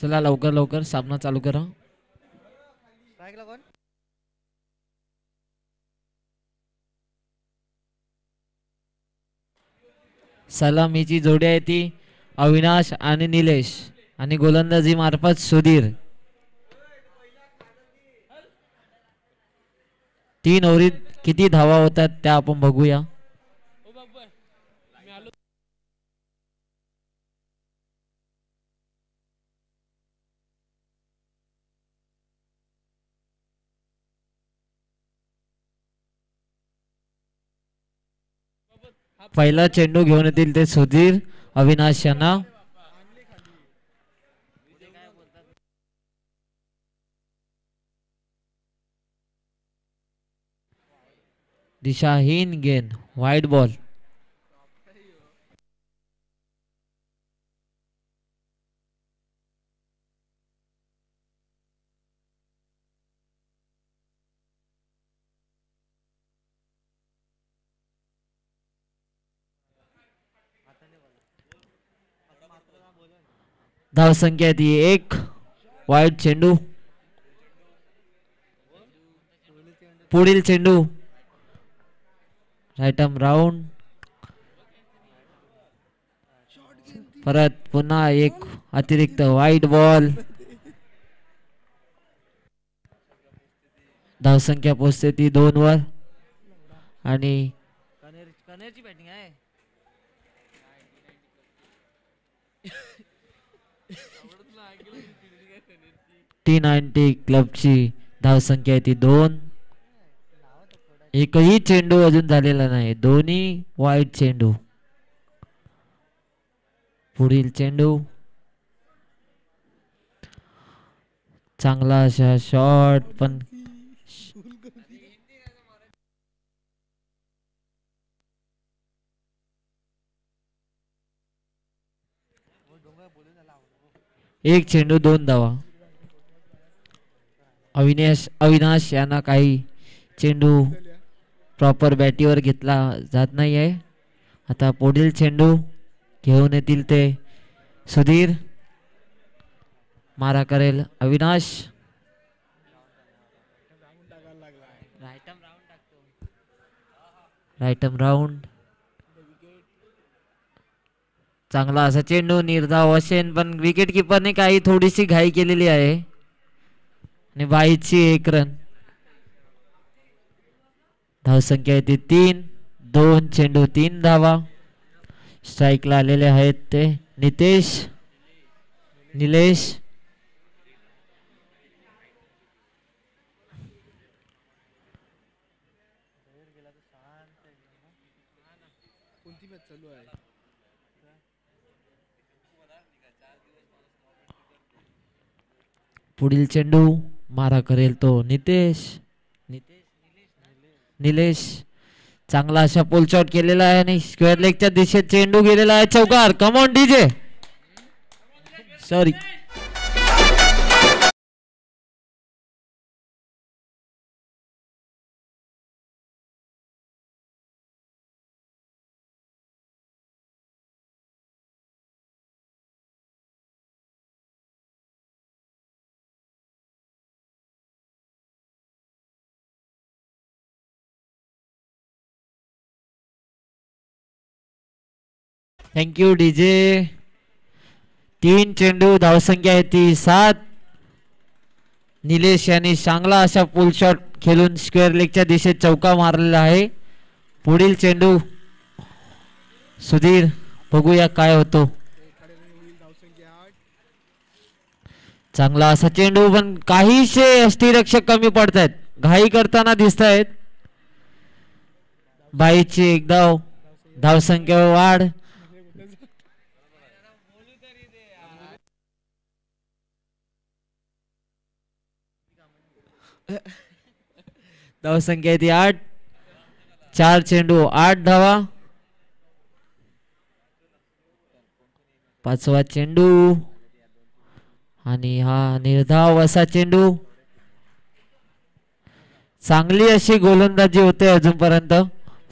चला लवकर लवकर सामना चालू करा. सलामीची जोडी आहे ती अविनाश आणि निलेश आणि गोलंदाजी मार्फत सुधीर. 3 ओव्हरीत किती धावा होतात त्या आपण बघूया. पहिला चेंडू घेऊन येतील ते सुधीर अविनाश यांना. दिशाहीन गेंद व्हाईट बॉल. धाव संख्या ती 1. वाईट चेंडू. पुढील चेंडू राईट आर्म राऊंड. परत पुन्हा एक अतिरिक्त वाईट बॉल. धाव संख्या पोहोचते ती 2 वर आणि बॅटिंग आहे. T90 क्लबची धाव संख्या आहे ती 2. एकही चेंडू अजून झालेला नाही. दोन्ही वाईट चेंडू. पुढील चेंडू चांगला असा शॉट पण एक चेंडू 2 धावा. अविनाश यांना काही चेंडू प्रॉपर बॅटीवर घेतला जात नाही आहे. आता पुढील चेंडू घेऊन येतील ते सुधीर. मारा करेल अविनाश. Right arm round. चांगला असा चेंडू निर्धाव असेल पण विकेट किपरने काही थोडीशी घाई केलेली आहे आणि 22ची 1 रन. धाव संख्या येते 3. 2 चेंडू 3 धावा. स्ट्राईकला आलेले आहेत ते निलेश. पुढील चेंडू मारा करेल तो निलेश. चांगला अशा पोल शॉट केलेला आहे आणि स्क्वेअर लेगच्या दिशेत चेंडू गेलेला आहे. चौकार. Come on DJ. Sorry. Thank you DJ. 3 चेंडू धावसंख्या आहे ती 7. निलेश यांनी चांगला असा पुल शॉट खेळून स्क्वेअर लेगच्या दिशेत चौका मारलेला आहे. पुढील चेंडू सुधीर. बघूया काय होतो. चांगला असा चेंडू पण काहीशे यष्टीरक्षक कमी पडतायत. घाई करताना दिसत आहेत. 22ची 1 धाव. धावसंख्या वाढ. धावसंख्या ती 8. 4 चेंडू 8 धावा. 5वा चेंडू आणि हा निर्धाव असा चेंडू. चांगली अशी गोलंदाजी होते अजूनपर्यंत.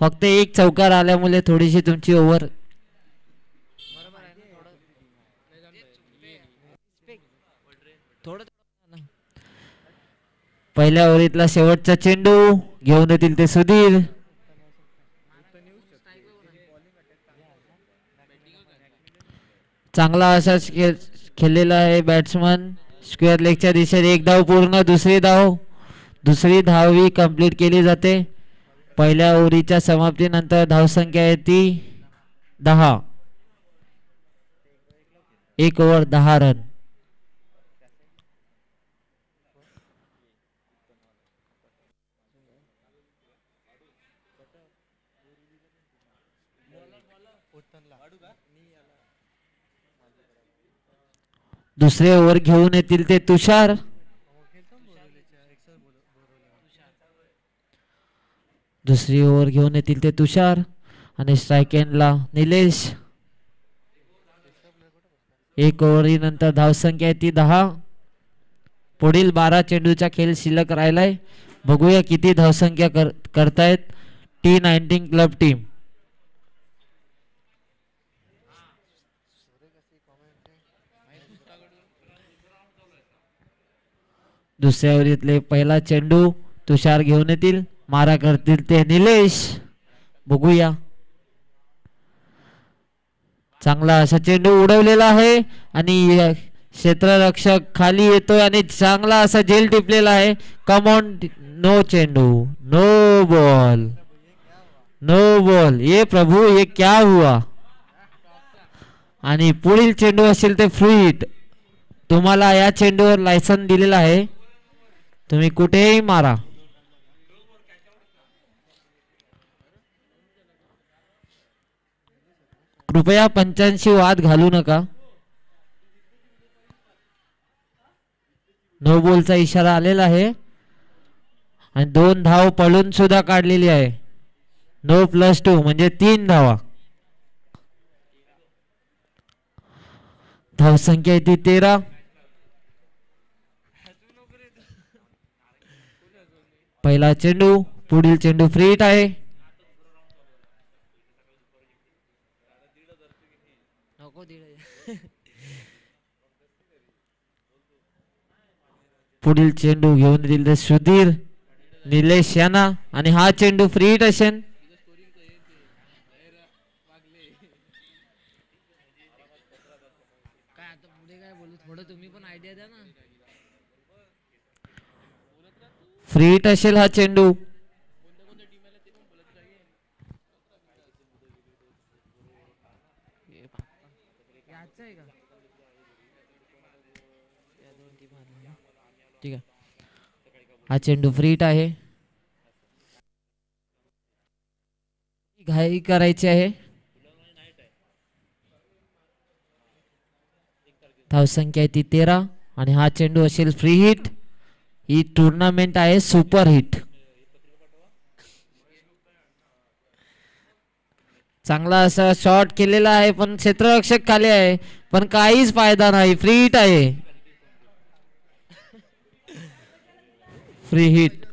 फक्त एक चौकार आल्यामुळे थोडीशी तुमची ओव्हर पहिल्या ओव्हरीतला शेवटचा चेंडू घेऊन येतील ते सुधीर. चांगला असा खेळलेला आहे बॅट्समन. स्क्वेअर लेगच्या दिशेने एक धाव पूर्ण. दुसरी धाव कंप्लीट केली जाते. पहिल्या ओव्हरीच्या समाप्तीनंतर धावसंख्या आहे ती 10. 1 ओव्हर 10 रन. दुसरे ओव्हर घेऊन येतील ते तुषार. दुसरी ओव्हर घेऊन येतील ते तुषार आणि स्ट्राईक एंडला निलेश. 1 ओव्हरीनंतर धावसंख्या आहे ती 10. पुढील 12 चेंडूचा खेळ शिल्लक राहिलाय. बघूया किती धावसंख्या करतायत T19 क्लब टीम. दुसऱ्या ओव्हरीतले पहिला चेंडू तुषार घेऊन येतील. मारा करतील ते निलेश. बघूया. चांगला असा चेंडू उडवलेला आहे आणि क्षेत्ररक्षक खाली येतोय आणि चांगला असा झेल टिपलेला आहे. Come on. नो चेंडू. No ball. No ball. ये प्रभू ये क्या हुआ. आणि पुढील चेंडू असेल ते फ्री हिट. तुम्हाला या चेंडूवर लायसन दिलेलं आहे. तुम्ही कुठेही मारा. कृपया पंचांशी वाद घालू नका. नो बॉलचा इशारा आलेला आहे आणि 2 धाव पळून सुद्धा काढलेली आहे. नो +2 म्हणजे 3 धावा. धावसंख्या आहे ती 13. पहिला चेंडू. पुढील चेंडू फ्री हिट आहे. पुढील चेंडू घेऊन येईल सुधीर निलेश यांना आणि हा चेंडू फ्री हिट असेल. फ्री हिट असेल हा चेंडू. ठीक आहे. हा चेंडू फ्री हिट आहे. घाई करायची आहे. धावसंख्या आहे ती 13 आणि हा चेंडू असेल फ्री हिट. ही टुर्नामेंट आहे सुपर हिट. चांगला असा शॉट केलेला आहे पण क्षेत्ररक्षक खाली आहे पण काहीच फायदा नाही. फ्री हिट आहे. Free hit.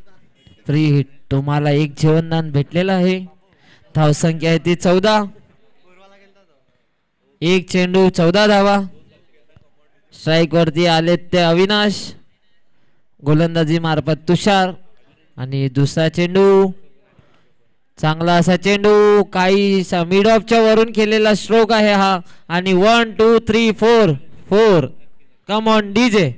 Free hit. तुम्हाला एक जीवनदान भेटलेलं आहे. धावसंख्या आहे ती 14. एक चेंडू 14 धावा. स्ट्राईक वरती आले ते अविनाश. गोलंदाजी मार्फत तुषार आणि दुसरा चेंडू. चांगला असा चेंडू. काही मिड ऑफच्या वरून केलेला स्ट्रोक आहे हा आणि 1 2 3 4 4. Come on DJ.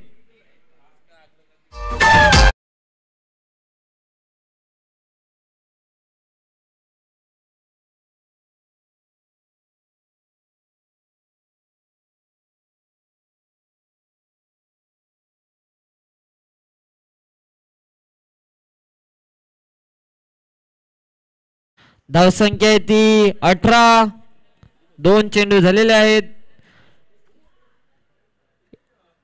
धावसंख्या आहे ती 18. 2 चेंडू झालेले आहेत.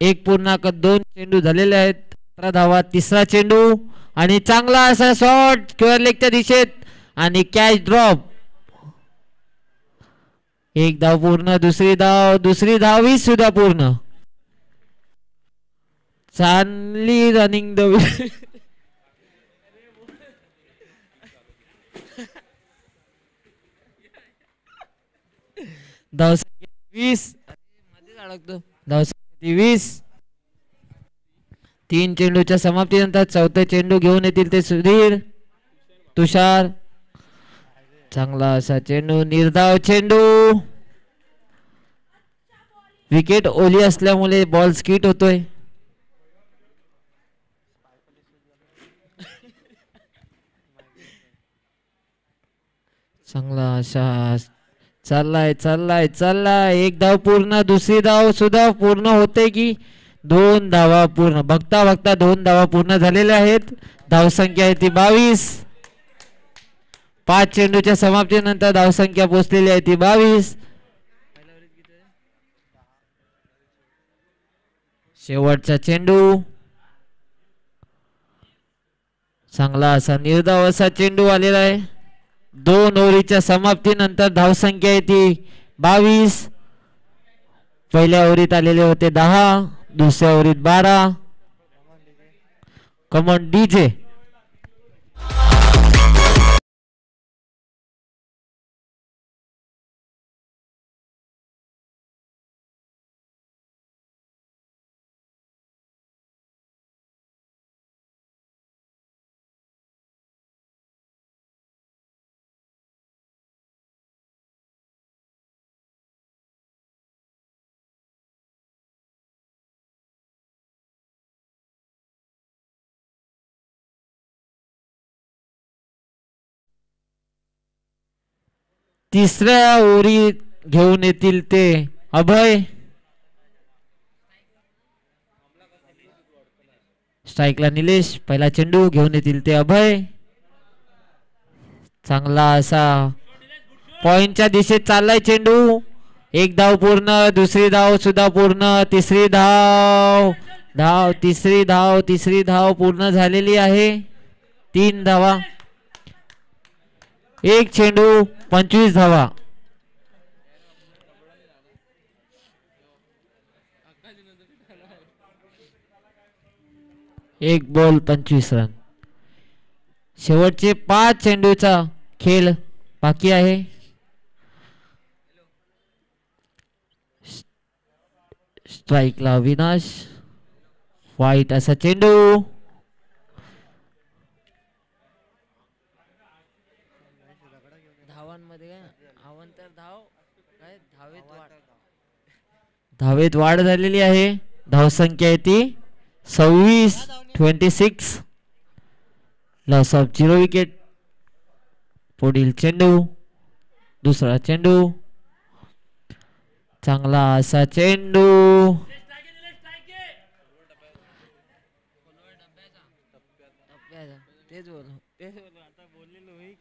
1.2 चेंडू झालेले आहेत. 18 धावा. तिसरा चेंडू आणि चांगला असा शॉट स्क्वेअर लेगच्या दिशेत आणि कॅच ड्रॉप. 1 धाव पूर्ण. दुसरी धाव ही सुद्धा पूर्ण. चांगली रनिंग धावसंख्या 20. मध्ये अडकतो. धावसंख्या 20. तीन चेंडूच्या समाप्तीनंतर चौथे चेंडू घेऊन येतील ते सुधीर तुषार. चांगला असा चेंडू, निर्धाव चेंडू. विकेट ओली असल्यामुळे बॉल स्किट होतोय. चांगला असा चाललाय चाललाय चाललाय. एक धाव पूर्ण, दुसरी धाव सुद्धा पूर्ण होते की दोन धावा पूर्ण. बघता बघता दोन धावा पूर्ण झालेल्या आहेत. धावसंख्या आहे ती 22. पाच चेंडूच्या समाप्तीनंतर धावसंख्या पोहोचलेली आहे ती 22. शेवटचा चेंडू. चांगला असा निर्धाव असा चेंडू आलेला आहे. दोन ओव्हरीच्या समाप्तीनंतर धावसंख्या आहे ती 22. पहिल्या ओव्हरीत आलेले होते 10, दुसऱ्या ओव्हरीत 12. Come on DJ. तिसऱ्या ओव्हरीत घेऊन येतील ते अभय. स्ट्राईकला निलेश. पहिला चेंडू घेऊन येतील ते अभय. चांगला असा पॉइंटच्या दिशेत चाललाय चेंडू. एक धाव पूर्ण, दुसरी धाव सुद्धा पूर्ण, तिसरी धाव धाव तिसरी धाव पूर्ण झालेली आहे. 3 धावा. एक चेंडू 25 धावा. एक बॉल 25 रन. शेवटचे 5 चेंडूचा खेळ बाकी आहे. स्ट्राईकला अविनाश. वाईट असा चेंडू. धावांमध्ये अवंतर धाव काय धावेत वाढ झालेली आहे. धावसंख्या आहे ती 26. 26. Loss of 0 wicket. पुढील चेंडू. दुसरा चेंडू. चांगला असा चेंडू.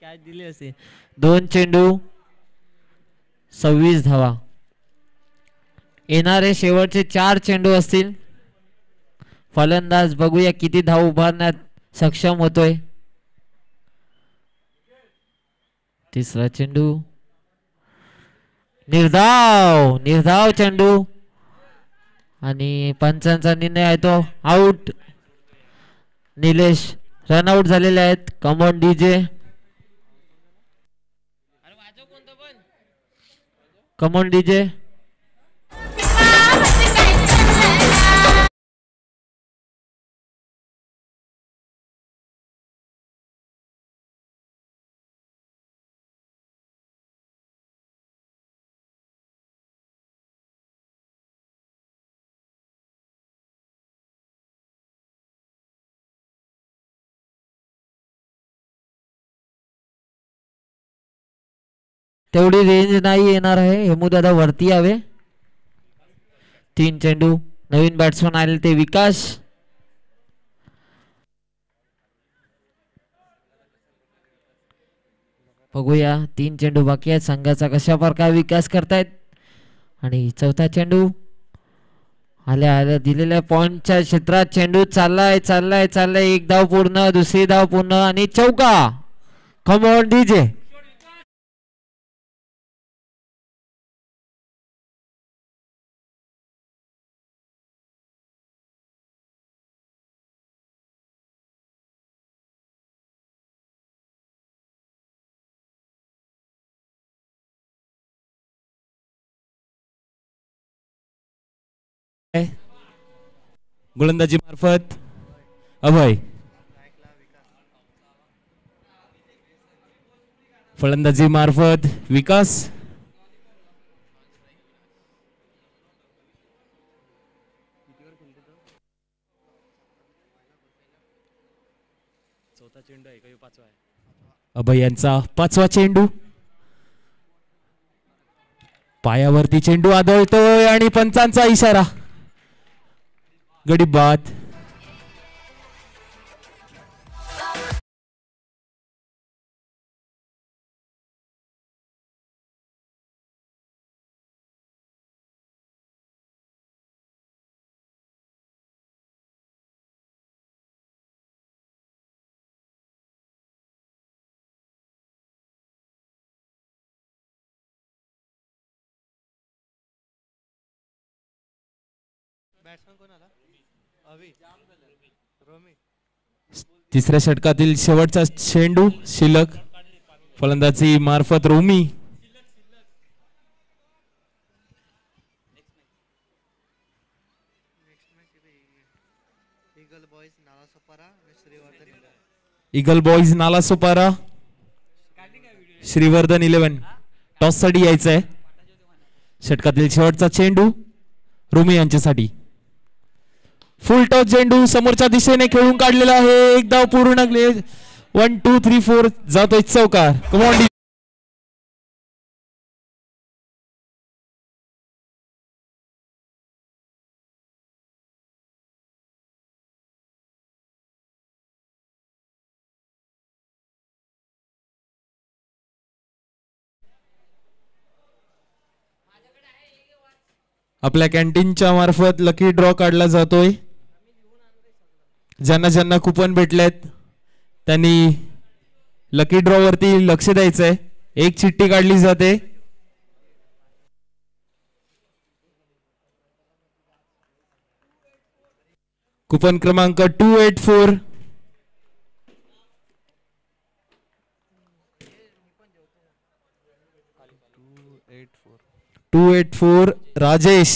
काय दिले असे. 2 चेंडू 26 धावा. येणारे शेवटचे 4 चेंडू असतील. फलंदाज बघूया किती धाव उभारण्यात सक्षम होतोय. तिसरा चेंडू. निर्धाव चेंडू आणि पंचांचा निर्णय आहे तो आउट. निलेश रनआउट झालेले आहेत. Come on DJ. Come on DJ. तेवढी रेंज नाही येणार आहे. हेमू दादा वरती यावे. 3 चेंडू. नवीन बॅट्समन आले ते विकास. बघूया 3 चेंडू बाकी आहेत. संघाचा कशा प्रकारे विकास करतायत. आणि चौथा चेंडू. आल्या दिलेल्या पॉइंटच्या क्षेत्रात चेंडू चाललाय चाललाय चाललाय. एक धाव पूर्ण, दुसरी धाव पूर्ण आणि चौका. Come on DJ. गोलंदाजी मार्फत अभय. फलंदाजी मार्फत विकास. अभय यांचा 5वा चेंडू. पायावरती चेंडू आदळतोय आणि पंचांचा इशारा. गडी बाद. तिसऱ्या षटकातील शेवटचा चेंडू शिल्लक. फलंदाजी मार्फत Romi. Eagle boys Nalasopara Shrivardhan 11 toss साठी यायचंय. षटकातील शेवटचा चेंडू रोमी यांच्यासाठी. फुल टॉस चेंडू समोरच्या दिशेने खेळून काढलेला आहे. एक धाव पूर्ण. 1 2 3 4 जातोय चौकार. कमॉन. आपल्या कॅन्टीनच्या मार्फत लकी ड्रॉ काढला जातोय. ज्यांना ज्यांना कुपन भेटलेत त्यांनी लकी ड्रॉ वरती लक्ष द्यायचंय. एक चिठ्ठी काढली जाते. कुपन क्रमांक 284. 284 राजेश.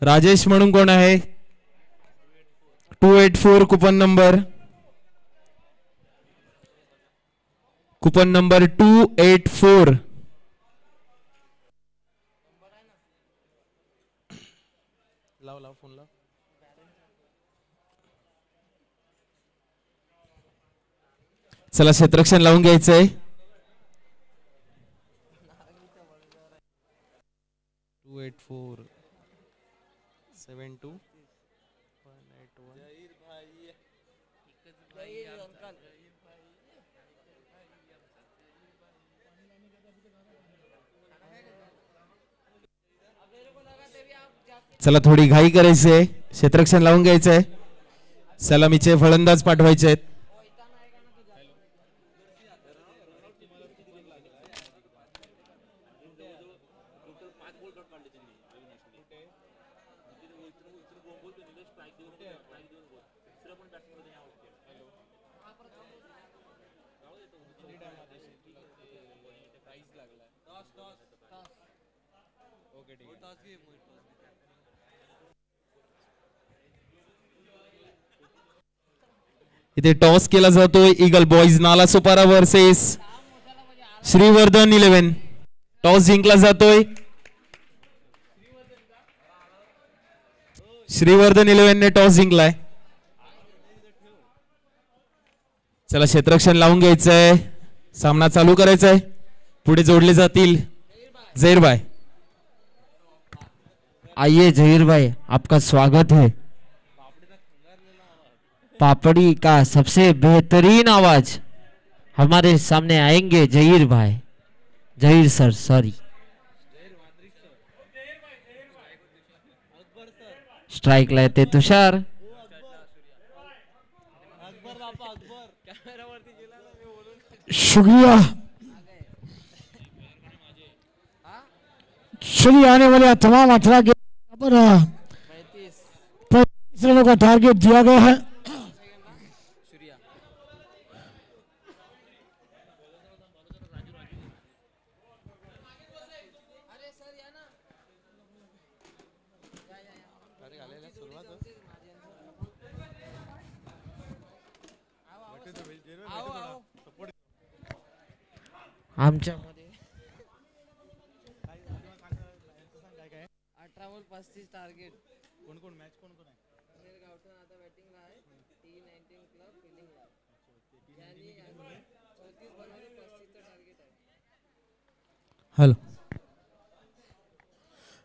राजेश म्हणून कोण आहे? 284 कुपन नंबर. Coupon number 284. लाव लाव फोन लाव. चला क्षेत्ररक्षण लावून घ्यायचंय. 284 72 चला थोडी घाई करायची आहे. क्षेत्ररक्षण लावून घ्यायचंय. सलामीचे फलंदाज पाठवायचे आहेत. इथे टॉस केला जातोय. Eagle boys Nalasopara versus Shrivardhan 11. Toss जिंकला जातोय. श्रीवर्धन 11 ने टॉस जिंकलाय. चला क्षेत्ररक्षण लावून घ्यायचंय. सामना चालू करायचाय. पुढे जोडले जातील जहीर भाई. आइए जहीर भाई, आपका स्वागत है. पापड़ी का सबसे बेहतरीन आवाज हमारे सामने आएंगे जहीर भाई. Zaheer sir, sorry. स्ट्राइक लायते तुषार. शुक्रिया. चलिए आने वाले तमाम 18 के पर 35 रनों का टारगेट दिया गया है. आमच्यामध्ये 18 बॉल 35 टार्गेट. कोण कोण मॅच कोण कोण आहे? गावठण आता बॅटिंगला आहे. T19 क्लब फिल्डिंगला आहे. यांनी 34 बनवले 35 टार्गेट आहे. हॅलो,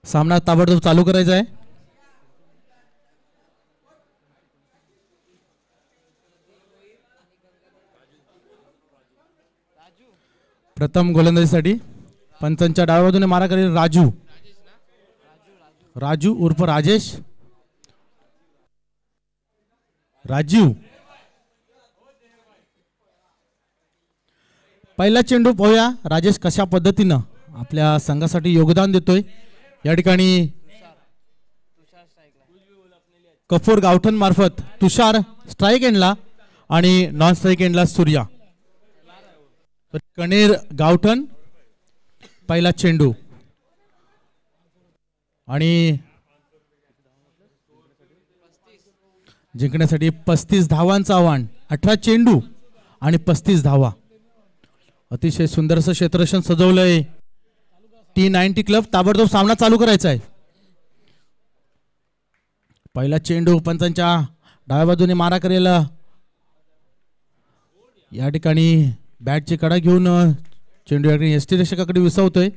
सामना ताबडतोब चालू करायचा आहे. प्रथम गोलंदाजीसाठी पंचांच्या डाव्या बाजूने मारा करेल राजू उर्फ राजेश. राजीव पहिला चेंडू पाहूया. राजेश कशा पद्धतीनं आपल्या संघासाठी योगदान देतोय. या ठिकाणी कपूर गावठण मार्फत तुषार स्ट्राईक एंडला आणि नॉन स्ट्राईक एंडला सूर्या. कणेर गावठण पहिला चेंडू आणि जिंकण्यासाठी 35 धावांचं आव्हान. 18 चेंडू आणि 35 धावा. अतिशय सुंदरसं क्षेत्ररक्षण सजवलंय T90 क्लब. ताबडतोब सामना चालू करायचा आहे. पहिला चेंडू पंचांच्या डाव्या बाजूने मारा करेल. या ठिकाणी बॅटची कडा घेऊन चेंडू या ठिकाणी यष्टीरक्षकाकडे विसावतोय.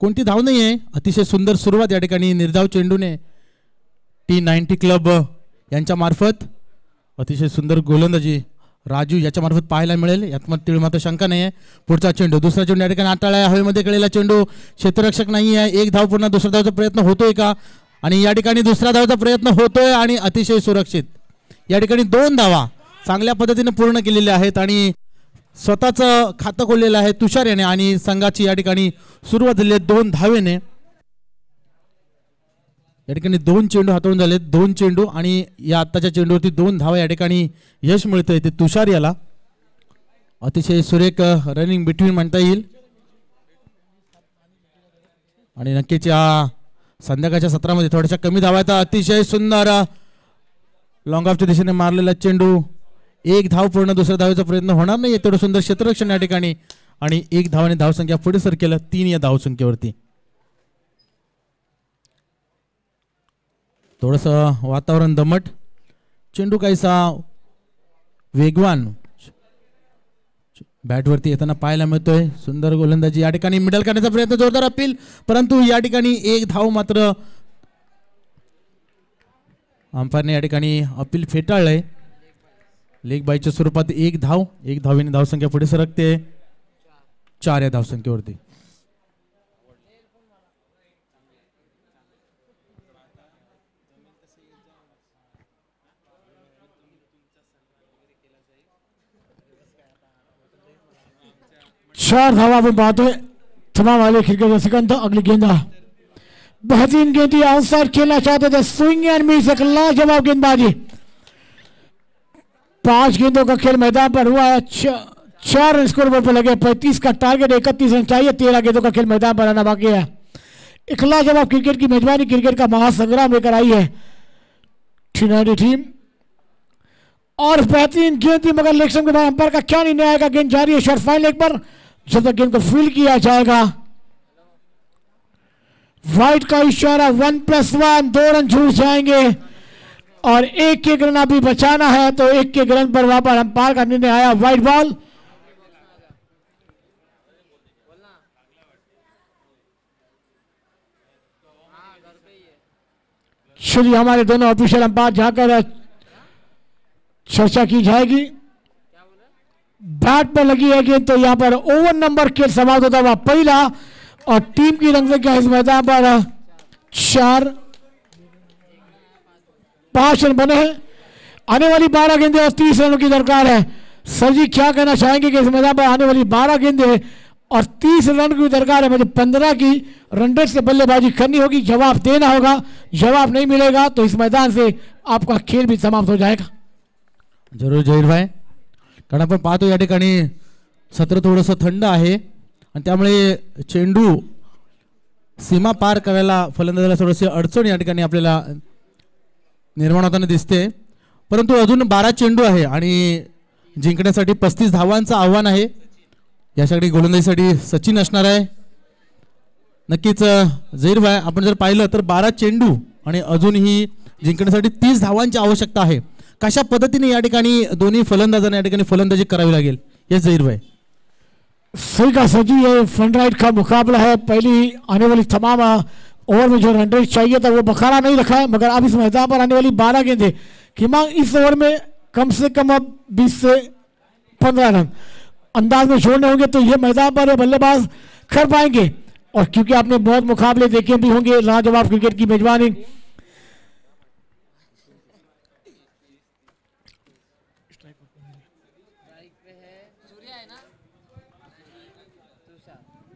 कोणती धाव नाही आहे. अतिशय सुंदर सुरुवात या ठिकाणी निर्धाव चेंडूने T90 क्लब यांच्या मार्फत. अतिशय सुंदर गोलंदाजी राजू याच्या मार्फत पाहायला मिळेल. यात तीळ मात्र शंका नाही आहे. पुढचा चेंडू दुसरा चेंडू या ठिकाणी आटाळ्या हवेमध्ये केलेला चेंडू. क्षेत्ररक्षक नाही आहे. एक धाव पुन्हा दुसऱ्या धावचा प्रयत्न होतोय का? आणि या ठिकाणी दुसऱ्या धावचा प्रयत्न होतोय आणि अतिशय सुरक्षित. या ठिकाणी 2 धावा चांगल्या पद्धतीने पूर्ण केलेल्या आहेत आणि स्वतःचं खातं खोललेलं आहे तुषार याने आणि संघाची या ठिकाणी सुरुवात झाली आहे 2 धावेने. या ठिकाणी 2 चेंडू हाताळून झाले. 2 चेंडू आणि या आत्ताच्या चेंडूवरती 2 धावा या ठिकाणी यश मिळतंय ते तुषार याला. अतिशय सुरेख रनिंग बिटवीन म्हणता येईल. आणि नक्कीच या संध्याकाळच्या सत्रामध्ये थोड्याशा कमी धावायचा अतिशय सुंदर लॉंग ऑफच्या दिशेने मारलेला चेंडू. 1 धाव पूर्ण दुसऱ्या धावेचा प्रयत्न होणार नाही. तेवढं सुंदर क्षेत्ररक्षण या ठिकाणी आणि 1 धावाने धावसंख्या पुढे सर केलं 3 या धावसंख्येवरती. थोडस वातावरण दमट. चेंडू काहीसा वेगवान बॅटवरती येताना पाहायला मिळतोय. सुंदर गोलंदाजी या ठिकाणी मिडल करण्याचा प्रयत्न जोरदार अपील. परंतु या ठिकाणी 1 धाव मात्र अंपायरने या ठिकाणी अपील फेटाळलंय. लेग बायच्या स्वरूपात 1 धाव. 1 धावेने धावसंख्या पुढे सरकते 4 या धावसंख्येवरती. चार धावा वो बात है तमाम वाले क्रिकेट रसिकन. अगली गेंदा बेहतरीन गेंदी आउटसाइड खेलना चाहते थे. स्विंग एंड मिस एक लाजवाब गेंदबाजी. 5 गेंदों का खेल मैदान पर हुआ है. 4 रन स्कोर बोर्ड पर लगे. 35 का टारगेट. 31 रन चाहिए. 13 गेंदों का खेल मैदान पर आना बाकी है. एक लाजवाब क्रिकेट की मेजबानी क्रिकेट का महासंग्राम लेकर आई है T90 टीम. और बेहतरीन गेंद थी मगर इलेक्शन के बाद अंपायर का क्या निर्णय आएगा. गेंद जारी है शॉर्ट फाइन लेग पर जब तक गेंद को फील्ड किया जाएगा. वाइट का इशारा. 1+1 2 रन छूट जाएंगे और 1 रन अभी बचाना है तो 1 रन पर वहां पर अंपायर का निर्णय आया. White ball. चलिए हमारे दोनों ऑफिशियल अंपायर जाकर चर्चा की जाएगी. बैट पर लगी है गेंद तो यहां पर ओवर नंबर खेल समाप्त होता हुआ पहला और टीम की रंग संख्या इस मैदान पर 5 रन बने हैं. आने वाली 12 गेंदें और 30 रनों की दरकार है. सर जी क्या कहना चाहेंगे कि इस मैदान पर आने वाली 12 गेंदें और 30 रन की दरकार है. मुझे 15 की रन रेट से बल्लेबाजी करनी होगी. जवाब देना होगा. जवाब नहीं मिलेगा तो इस मैदान से आपका खेल भी समाप्त हो जाएगा. जरूर जहीर भाई. कारण आपण पाहतो या ठिकाणी सत्र थोडंसं थंड आहे आणि त्यामुळे चेंडू सीमा पार करायला फलंदाजाला थोडीशी अडचण या ठिकाणी आपल्याला निर्माण होताना दिसते, परंतु अजून 12 चेंडू आहे आणि जिंकण्यासाठी 35 धावांचं आव्हान आहे. यासाठी गोलंदाजीसाठी सचिन असणार आहे. नक्कीच झहीर भाई, आपण जर पाहिलं तर 12 चेंडू आणि अजूनही जिंकण्यासाठी 30 धावांची आवश्यकता आहे. कशा पद्धतीने या ठिकाणी दोन्ही फलंदाजांना या ठिकाणी फलंदाजी करावी लागेल, ये झहीर भाई. सही का सजी, ये फ्रंट राइट का मुकाबला है. पहली आने वाली तमाम ओवर में जो रन रेट चाहिए था वो बखारा नहीं रखा है, मगर अब इस मैदान पर आने वाली 12 गेंदें की मांग इस ओवर में कम से कम अब 20 से 15 रन अंदाज में छोड़ने होंगे, तो ये मैदान पर बल्लेबाज कर पाएंगे. और क्योंकि आपने बहुत मुकाबले देखे भी होंगे लाजवाब क्रिकेट की मेजबानी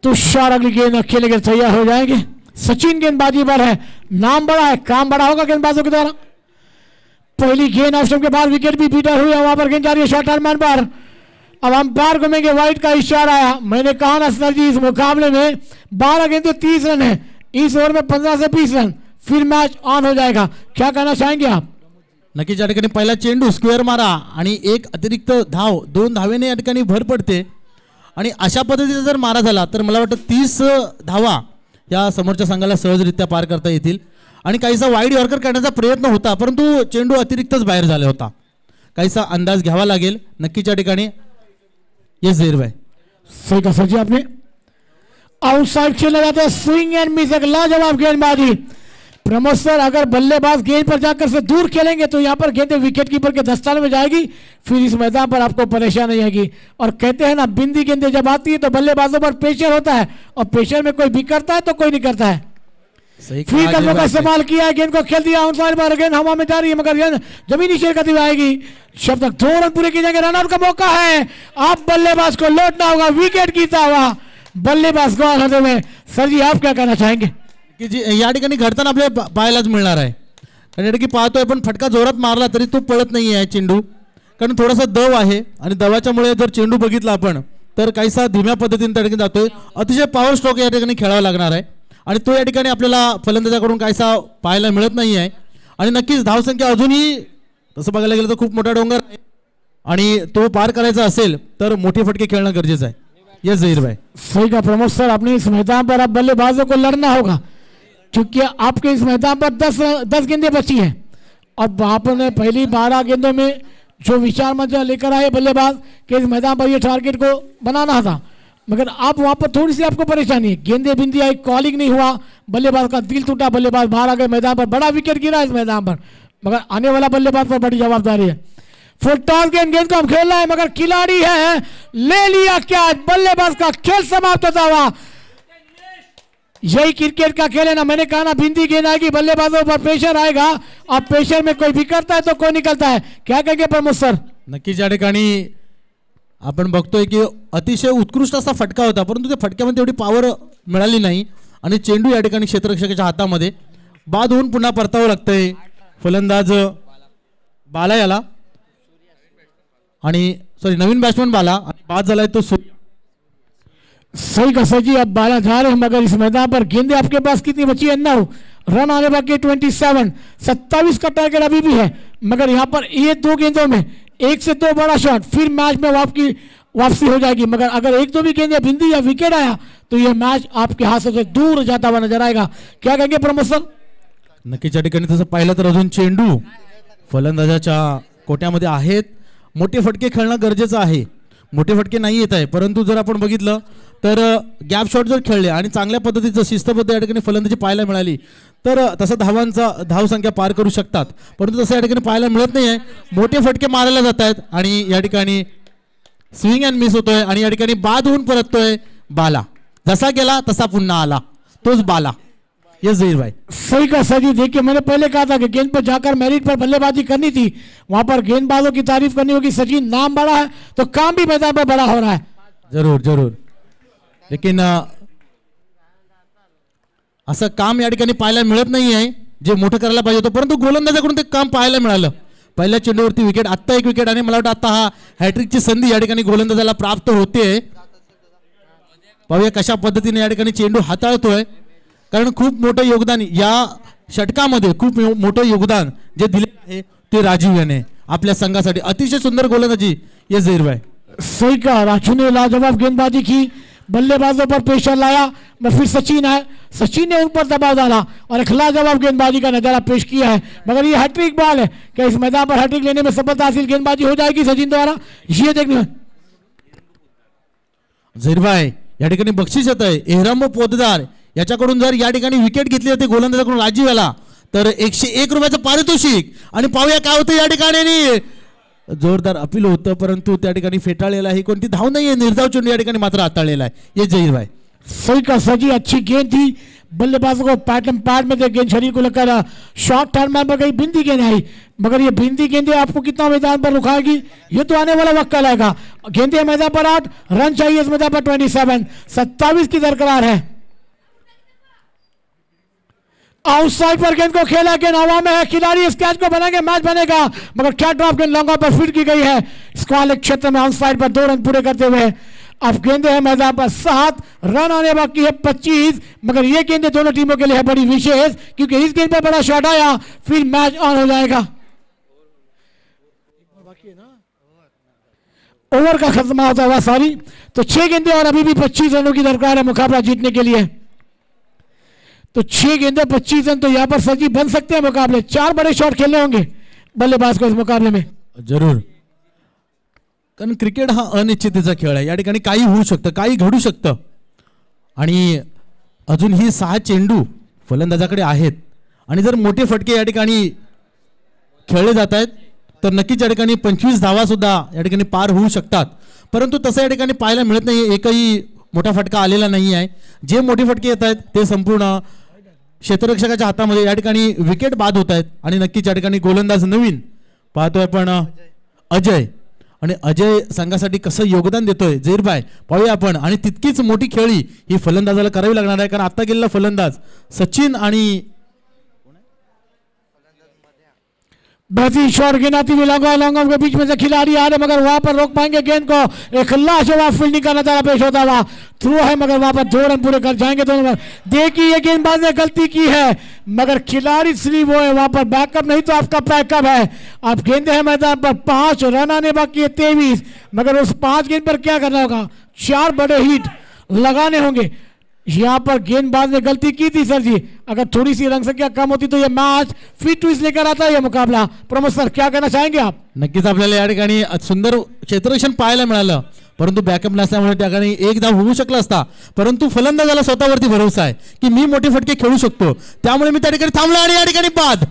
तुषार अगली गेंद खेलने के तैयार हो जाएंगे. सचिन गेंदबाजी पर है, नाम बड़ा है, काम बड़ा होगा गेंदबाजों के द्वारा. पहली गेंद ऑफ स्टंप के बाद विकेट भी बीटर हुई है, वहां पर गेंद जा रही है शॉर्ट टर्न पर. अब अंपायर घूमेंगे, वाइट का इशारा आया. मैंने कहा ना सर जी, इस मुकाबले में 12 गेंदें 30 रन है, इस ओवर में 15 से 20 रन, फिर मैच ऑन हो जाएगा. क्या कहना चाहेंगे आप? नक्कीच या ठिकाणी पहिला चेंडू स्क्वेअर मारा आणि एक अतिरिक्त धाव, 2 धावेने या ठिकाणी भर पडते. आणि अशा पद्धतीचा जर मारा झाला तर मला वाटतं 30 धावा या समोरच्या संघाला सहजरित्या पार करता येतील. आणि काहीसा वाईड यॉर्कर करण्याचा प्रयत्न होता, परंतु चेंडू अतिरिक्तच बाहेर झाला होता. काहीसा अंदाज घ्यावा लागेल नक्कीच या ठिकाणी. ये झहीर भाई, सही का सजी, आपने आउटसाइड खेला जाता है, स्विंग एंड मिस, एक लाजवाब गेंदबाजी. प्रमोद सर, अगर बल्लेबाज गेंद पर जाकर से दूर खेलेंगे तो यहाँ पर गेंद विकेट कीपर के दस्ताने में जाएगी, फिर इस मैदान पर आपको परेशानी आएगी. और कहते हैं ना, बिंदी गेंदें जब आती है तो बल्लेबाजों पर प्रेशर होता है, और प्रेशर में कोई भी करता है तो कोई नहीं करता है. फ्री कदमों का इस्तेमाल किया है, गेंद को खेल दिया आउटसाइड पर, गेंद हवा में जा रही है मगर गेंद जमीनी शेर गति में आएगी. शब्द तक 2 रन पूरे किए जाएंगे, रनआउट का मौका है. आप बल्लेबाज को लौटना होगा, विकेट गिरता हुआ बल्लेबाज को आने में. सर जी, आप क्या कहना चाहेंगे? की जी या ठिकाणी घडताना आपल्याला पाहायलाच मिळणार आहे. कारण या ठिकाणी पाहतोय पण फटका जोरात मारला तरी तो पळत नाही आहे चेंडू, कारण थोडासा दव आहे आणि दवाच्यामुळे जर चेंडू बघितला आपण तर काहीसा धीम्या पद्धतीने त्या ठिकाणी जातोय. अतिशय पॉवर स्ट्रोक या ठिकाणी खेळावा लागणार आहे आणि तो या ठिकाणी आपल्याला फलंदाजाकडून काहीसा पाहायला मिळत नाही आहे. आणि नक्कीच धावसंख्या अजूनही तसं बघायला गेलं तर खूप मोठा डोंगर आहे आणि तो पार करायचा असेल तर मोठे फटके खेळणं गरजेचं आहे. ये झहीर भाई, सही का प्रमोद सर, अपने इस मैदान पर अब बल्लेबाजों को लड़ना होगा, क्योंकि आपके इस मैदान पर 10 गेंदें बची हैं. अब आपने पहली 12 गेंदों में जो विचार मंत्र लेकर आए बल्लेबाज के इस मैदान पर ये टारगेट को बनाना था, मगर आप वहां पर थोड़ी सी आपको परेशानी है. गेंदे बिंदी आई, कॉलिंग नहीं हुआ, बल्लेबाज का दिल टूटा, बल्लेबाज बाहर आ गए मैदान पर, बड़ा विकेट गिरा इस मैदान पर, मगर आने वाला बल्लेबाज पर बड़ी जवाबदारी है. फुल टॉस गेंद को हम खेलना है, मगर खिलाड़ी है, ले लिया क्या, बल्लेबाज का खेल समाप्त होता हुआ. यही क्रिकेट का खेल है ना, मैंने कहा ना, बिंदी गेंद आएगी, बल्लेबाजों पर प्रेशर आएगा, अब प्रेशर में कोई भी करता है तो कोई निकलता है. क्या कहेंगे प्रमोद सर? नक्कीच या ठिकाणी आपण बघतोय की अतिशय उत्कृष्ट असा फटका होता, परंतु त्या फटक्यामध्ये तेवढी पॉवर मिळाली नाही आणि चेंडू या ठिकाणी क्षेत्ररक्षकाच्या हातामध्ये बाद होऊन पुन्हा परतावं लागतंय. फलंदाज बाला याला आणि सॉरी नवीन बॅट्समॅन बाला आणि बाद झालाय तो सही का सर जी, अब 12 जा रहे हैं, मगर इस मैदान पर गेंदें आपके पास कितनी बची है? 9 रन आने बाकी 27, 27 का टारगेट अभी भी है, मगर यहाँ पर ये 2 गेंदों में 1 से 2 बड़ा शॉट, फिर मैच में वापसी हो जाएगी. मगर अगर 1-2 भी गेंदें बिंदी या विकेट आया तो यह मैच आपके हाथों से दूर जाता हुआ नजर आएगा. क्या कहेंगे प्रमोद सर? नक्कीच या ठिकाणी तसं पाहिलं तर अजून चेंडू फलंदाजाच्या कोट्यामध्ये आहेत. मोठे फटके खेळणं गरजेचं आहे, मोठे फटके नाही येत आहे, परंतु जर आपण बघितलं तर गॅप शॉट जर खेळले आणि चांगल्या पद्धतीचं शिस्तबद्ध या ठिकाणी फलंदाजी पाहायला मिळाली तर तसं धावसंख्या पार करू शकतात, परंतु तसं या ठिकाणी पाहायला मिळत नाही आहे. मोठे फटके मारायला जात आहेत आणि या ठिकाणी स्विंग अँड मिस होतोय आणि या ठिकाणी बाद होऊन परततोय बाला. जसा गेला तसा पुन्हा आला, तोच बाला. ये झहीर भाई, सही का सर जी, देखिए मैंने पहले कहा था कि गेंद पर जाकर मेरिट पर बल्लेबाजी करनी थी, वहां पर गेंदबाजों की तारीफ करनी होगी. सचिन नाम बड़ा है तो काम भी मैदान पर बड़ा हो रहा है. जरूर जरूर, लेकिन असं काम या ठिकाणी पाहायला मिळत नाही आहे जे मोठं करायला पाहिजे होतं, परंतु गोलंदाजाकडून ते काम पाहायला मिळालं. पहिल्या चेंडूवरती विकेट, आत्ता एक विकेट आणि मला वाटतं आता हा हॅट्रिकची संधी या ठिकाणी गोलंदाजाला प्राप्त होते. पाहूया कशा पद्धतीने या ठिकाणी चेंडू हाताळतोय, कारण खूप मोठं योगदान या षटकामध्ये खूप मोठं योगदान जे दिले आहे ते राजीव याने आपल्या संघासाठी अतिशय सुंदर गोलंदाजी ये जहीर भाई। सही कहा, राजू ने लाजवाब गेंदबाजी की, बल्लेबाजों पर प्रेशर लाया। मैं फिर सचिन है, सचिन ने ऊपर दबाव डाला और एक लाजवाब गेंदबाजी का नजारा पेश किया है। मगर ये हैट्रिक बॉल है, क्या इस मैदान पर हैट्रिक लेने में सफलता हासिल गेंदबाजी हो जाएगी सचिन द्वारा, ये देखने। जहीर भाई या ठिकाणी बक्षीस येत आहे एहराम पोतदार याच्याकडून जर या ठिकाणी विकेट घेतली जाते गोलंदाजाकडून राजीव याला तर 101 रुपयाचं पारितोषिक। आणि पाहूया काय होतं या ठिकाणी, जोरदार अपील होतं परंतु त्या ठिकाणी फेटाळलेला आहे, कोणती धाव नाहीये, निर्धाव चेंडू या ठिकाणी मात्र हाताळलेला आहे ये जहीर भाई। सही का सजी, अच्छी गेंद थी, बल्लेबाजों को पैड में गेंद शरीर को लेकर शॉर्ट टर्म में गई, बिंदी गेंद आई। मगर ये बिंदी गेंदें आपको कितना मैदान पर रुकाएगी ये तो आने वाला वक्त कहलाएगा। गेंदें मैदान पर 8 रन चाहिए, इस मैदान पर 27 की दरकरार है। आउटसाइड पर गेंद को खेला, गेंद हवा में है, खिलाड़ी इस कैच को बनाएंगे, मैच बनेगा। मगर क्या ड्रॉप गेंद लॉन्ग पर फिट की गई है, स्क्वायर क्षेत्र में आउटसाइड पर 2 रन पूरे करते हुए अब गेंदें हैं मैदान पर 7 रन आने बाकी है 25। मगर ये गेंदें दोनों टीमों के लिए है बड़ी विशेष, क्योंकि इस गेंद पर बड़ा शॉट आया, फिर मैच ऑन हो जाएगा। ओवर का खत्म होता हुआ सॉरी, तो 6 गेंदें और अभी भी 25 रनों की दरकार है मुकाबला जीतने के लिए। तो 6 गेंदें 25 रन, तो यहां पर सजी बन सकते हैं मुकाबले। 4 बड़े शॉट खेलने होंगे बल्लेबाज को इस मुकाबले में जरूर, कारण क्रिकेट हा अनिश्चिततेचा खेळ आहे, या ठिकाणी काही होऊ शकतं, काही घडू शकतं। आणि अजून ही 6 चेंडू फलंदाजाकडे आहेत आणि जर मोठे फटके या ठिकाणी खेळले जात आहेत तर नक्कीच या ठिकाणी 25 धावा सुद्धा या ठिकाणी पार होऊ शकतात, परंतु तसं या ठिकाणी पाहायला मिळत नाही, एकही मोठा फटका आलेला नाही आहे। जे मोठे फटके येत आहेत ते संपूर्ण क्षेत्ररक्षकाच्या हातामध्ये या ठिकाणी विकेट बाद होत आहेत आणि नक्कीच या ठिकाणी गोलंदाज नवीन पाहतोय पण अजय, आणि अजय संघासाठी कसं योगदान देतोय जहीर भाई पाहूया आपण। आणि तितकीच मोठी खेळी ही फलंदाजाला करावी लागणार आहे, कारण आता गेलेला फलंदाज सचिन आणि बेहतरीन शॉट गेंद आती हुई लॉन्ग के बीच में से खिलाड़ी आ रहे, मगर वहां पर रोक पाएंगे गेंद को। एक लाजवाब फील्डिंग का नजारा पेश होता हुआ, थ्रू है मगर वहां पर 2 रन पूरे कर जाएंगे दोनों नंबर। देखिए गेंदबाज ने गलती की है, मगर खिलाड़ी श्री वो है, वहां पर बैकअप नहीं तो आपका पैकअप है। अब गेंदे हैं मैदान पर, 5 रन आने बाकी है 23, मगर उस 5 गेंद पर क्या करना होगा, 4 बड़े हिट लगाने होंगे। यहां पर गेंदबाज ने गलती की थी सर जी, अगर थोड़ी सी रन संख्या कम होती तो ये मैच फिर ट्विस्ट लेकर आता है ये मुकाबला। प्रमोद सर क्या कहना चाहेंगे आप? नक्कीच आपल्याला या ठिकाणी सुंदर क्षेत्ररक्षण पाहायला मिळालं, परंतु बॅकअप नसल्यामुळे त्या ठिकाणी एक धाव होऊ शकला असता, परंतु फलंदाजाला स्वतःवरती भरोसा आहे की मी मोठे फटके खेळू शकतो, त्यामुळे मी त्या ठिकाणी थांबलो आणि या ठिकाणी बाद।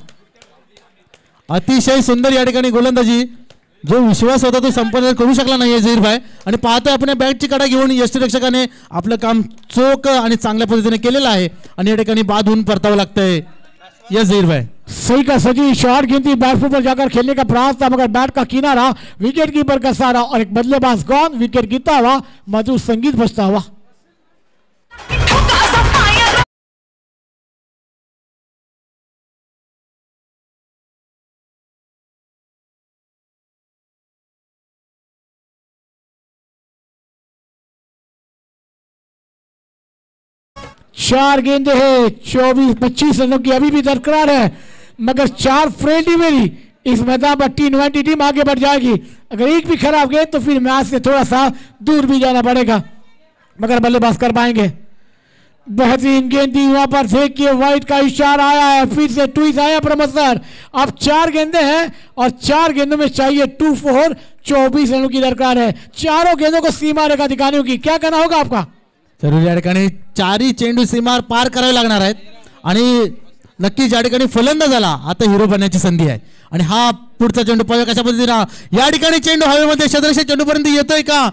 अतिशय सुंदर या ठिकाणी गोलंदाजी, जो विश्वास होता तो संपन्न करू शकला नाही जहीर भाई। आणि पाहतोय आपण बॅटची कडा घेऊन यष्टिरक्षकाने आपलं काम चोख आणि चांगल्या पद्धतीने केलेलं आहे आणि या ठिकाणी बाद होऊन परतावं लागतंय या जहीर भाई। सही का सजी, शॉट गेंद थी, बैटफुट पर जाकर खेलने का प्रयास था, मगर बैट का किनारा विकेट कीपर का सहारा और एक बल्लेबाज गॉन, विकेट गिरता हुआ, मधुर संगीत बजता हुआ। चार गेंदे है 24-25 रनों की अभी भी दरकरार है, मगर 4 फ्रेंडली मेरी इस मैदान पर T20 टीम आगे बढ़ जाएगी। अगर एक भी खराब गेंद तो फिर मैच से थोड़ा सा दूर भी जाना पड़ेगा, मगर बल्लेबाज कर पाएंगे। बेहतरीन गेंद थी वहां पर, देखिए वाइट का इशारा आया है, फिर से ट्वीट आया प्रमोद सर। अब 4 गेंदे हैं और 4 गेंदों में चाहिए 2-4, 24 रनों की दरकार है। चारों गेंदों को सीमा रेखा दिखानी होगी, क्या कहना होगा आपका? जरूर या ठिकाणी 4ही चेंडू सीमा पार करावे लागणार आहेत आणि नक्कीच या ठिकाणी फलंदाजाला आता हिरो बनण्याची संधी आहे। आणि हा पुढचा चेंडू पाहूया कशा पद्धतीने या ठिकाणी चेंडू हवेमध्ये क्षेत्ररक्षक चेंडूपर्यंत येतोय का,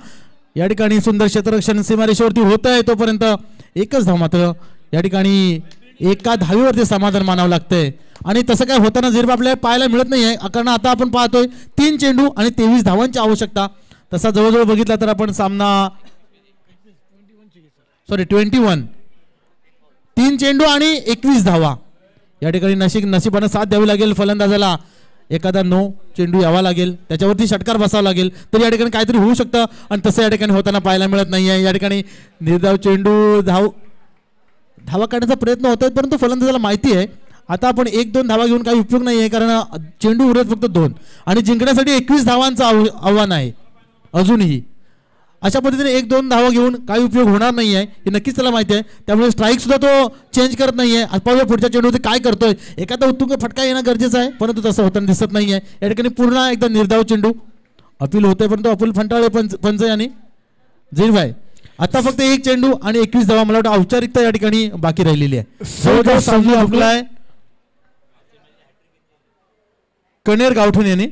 या ठिकाणी सुंदर क्षेत्ररक्षण सीमारेषेवरती होतंय, तोपर्यंत एकच धाव मात्र या ठिकाणी एका धावीवरती समाधान मानावं लागतंय आणि तसं काय होताना जहीर आपल्याला पाहायला मिळत नाहीये, कारण आता आपण पाहतोय 3 चेंडू आणि 23 धावांची आवश्यकता। तसा जवळजवळ बघितला तर आपण सामना 21 3 चेंडू आणि 21 धावा या ठिकाणी नशिबाने साथ द्यावी लागेल फलंदाजाला, एखादा 9 चेंडू यावा लागेल, त्याच्यावरती षटकार बसावा लागेल, तर या ठिकाणी काहीतरी होऊ शकतं आणि तसं या ठिकाणी होताना पाहायला मिळत नाहीये। या ठिकाणी निर्धाव चेंडू धावा काढण्याचा प्रयत्न होतोय, परंतु फलंदाजाला माहिती आहे आता आपण 1-2 धावा घेऊन काही उपयोग नाही आहे, कारण चेंडू उरत फक्त 2 आणि जिंकण्यासाठी 21 धावांचं आव्हान आहे अजूनही. अशा पद्धतीने 1-2 धावा घेऊन काही उपयोग होणार नाही आहे हे नक्कीच त्याला माहिती आहे. त्यामुळे स्ट्राईक सुद्धा तो चेंज करत नाही आहे. पाहूया पुढच्या चेंडूवरती काय करतोय. एखादा उत्तुंग फटका येणं गरजेचं आहे, परंतु तसं होताना दिसत नाही आहे. या ठिकाणी पुन्हा एकदा निर्धाव चेंडू अपील होतोय, परंतु अपुल फंटाळे पंच यांनी झिरवाय. आता फक्त 1 चेंडू आणि 21 धावा, मला वाटतं औपचारिकता या ठिकाणी बाकी राहिलेली आहे. जवळजवळ सामना हुकलाय कनेर गावठण याने.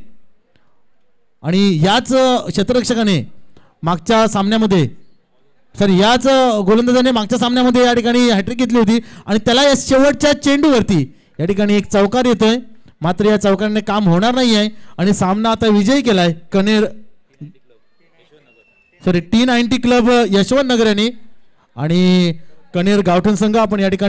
आणि याच क्षेत्ररक्षकाने मागच्या सामन्यामध्ये याच गोलंदाजाने मागच्या सामन्यामध्ये या ठिकाणी हॅट्रिक घेतली होती आणि त्याला या शेवटच्या चेंडूवरती या ठिकाणी एक चौकार येतोय. मात्र या चौकारने काम होणार नाही आहे आणि सामना आता विजयी केलाय कनेर T90 क्लब यशवंत नगर यांनी. आणि कनेर गावठण संघ आपण या ठिकाणी